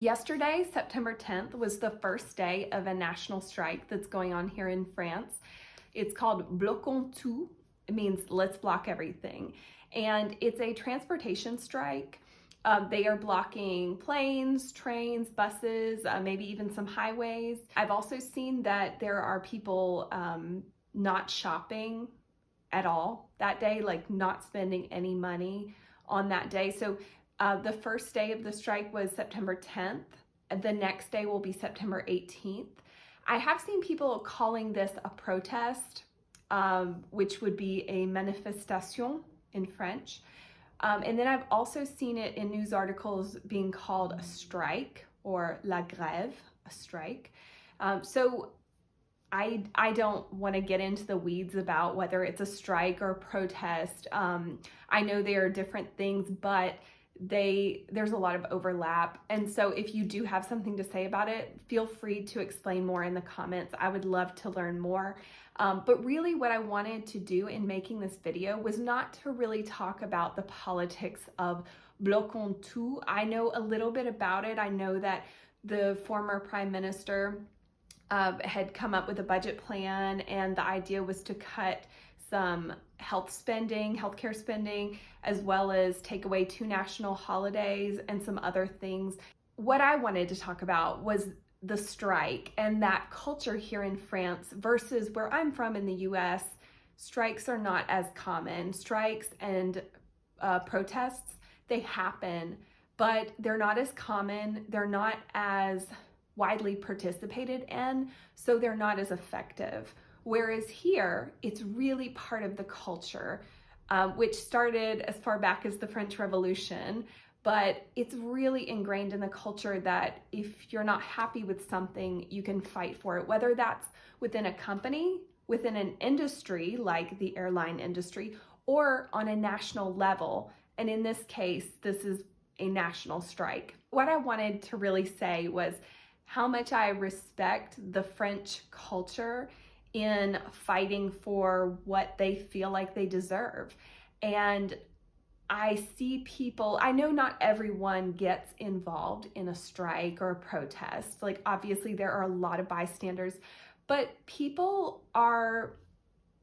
Yesterday, September 10th, was the first day of a national strike that's going on here in France. It's called Bloquons Tout. It means let's block everything. And it's a transportation strike. They are blocking planes, trains, buses, maybe even some highways. I've also seen that there are people not shopping at all that day, like not spending any money on that day. So the first day of the strike was September 10th. The next day will be September 18th. I have seen people calling this a protest, which would be a manifestation in French. And then I've also seen it in news articles being called a strike or la grève, a strike. So I don't want to get into the weeds about whether it's a strike or a protest. I know they are different things, but there's a lot of overlap. And so if you do have something to say about it, feel free to explain more in the comments. I would love to learn more. But really what I wanted to do in making this video was not to really talk about the politics of Bloquons Tout. I know a little bit about it. I know that the former Prime Minister had come up with a budget plan, and the idea was to cut some healthcare spending, as well as take away 2 national holidays and some other things. What I wanted to talk about was the strike and that culture here in France versus where I'm from in the US. Strikes are not as common. Strikes and protests, they happen, but they're not as common. They're not as widely participated in, so they're not as effective. Whereas here, it's really part of the culture, which started as far back as the French Revolution, but it's really ingrained in the culture that if you're not happy with something, you can fight for it, whether that's within a company, within an industry like the airline industry, or on a national level. And in this case, this is a national strike. What I wanted to really say was how much I respect the French culture in fighting for what they feel like they deserve. And I see people, I know not everyone gets involved in a strike or a protest. Like, obviously there are a lot of bystanders, but people are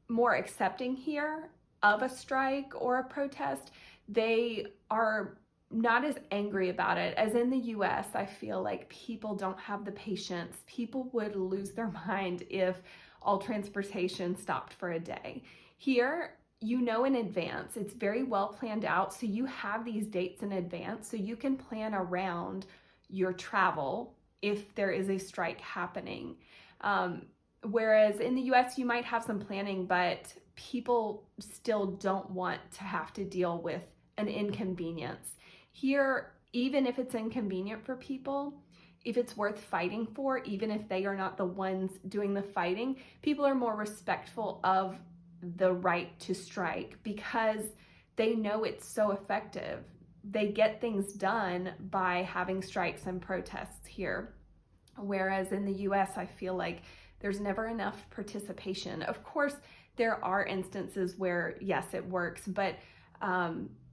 more accepting here of a strike or a protest. They are not as angry about it as in the US. I feel like people don't have the patience. People would lose their mind if all transportation stopped for a day. Here, you know in advance, it's very well planned out. So you have these dates in advance, so you can plan around your travel if there is a strike happening. Whereas in the US, you might have some planning, but people still don't want to have to deal with an inconvenience. Here, even if it's inconvenient for people, if it's worth fighting for, even if they are not the ones doing the fighting, people are more respectful of the right to strike because they know it's so effective. They get things done by having strikes and protests here. Whereas in the US, I feel like there's never enough participation. Of course, there are instances where, yes, it works, but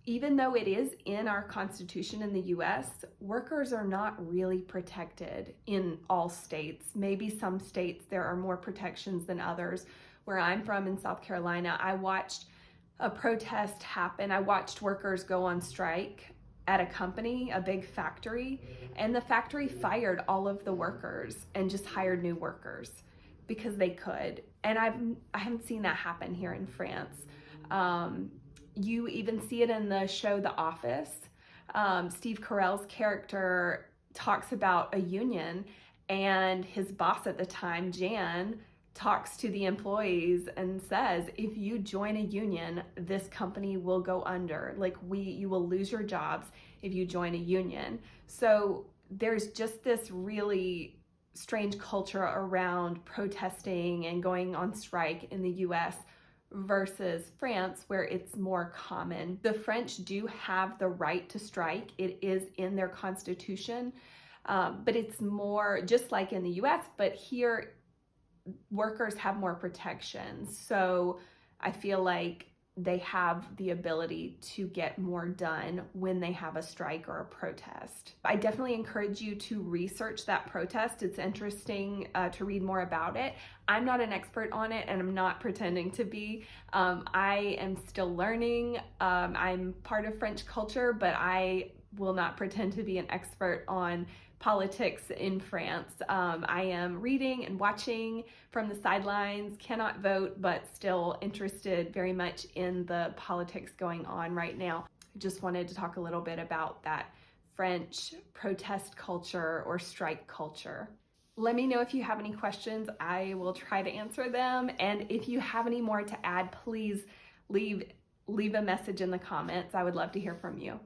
even though it is in our Constitution in the US, workers are not really protected in all states. Maybe some states there are more protections than others. Where I'm from in South Carolina, I watched a protest happen. I watched workers go on strike at a company, a big factory, and the factory fired all of the workers and just hired new workers because they could. And I haven't seen that happen here in France. You even see it in the show The Office. Steve Carell's character talks about a union, and his boss at the time, Jan, talks to the employees and says, if you join a union, this company will go under. Like, you will lose your jobs if you join a union. So there's just this really strange culture around protesting and going on strike in the US versus France, where it's more common. The French do have the right to strike. It is in their constitution, but it's more just like in the US, but here workers have more protections. So I feel like they have the ability to get more done when they have a strike or a protest. I definitely encourage you to research that protest. It's interesting to read more about it. I'm not an expert on it, and I'm not pretending to be. I am still learning. I'm part of French culture, but I will not pretend to be an expert on politics in France. I am reading and watching from the sidelines, cannot vote, but still interested very much in the politics going on right now. I just wanted to talk a little bit about that French protest culture or strike culture. Let me know if you have any questions. I will try to answer them. And if you have any more to add, please leave a message in the comments. I would love to hear from you.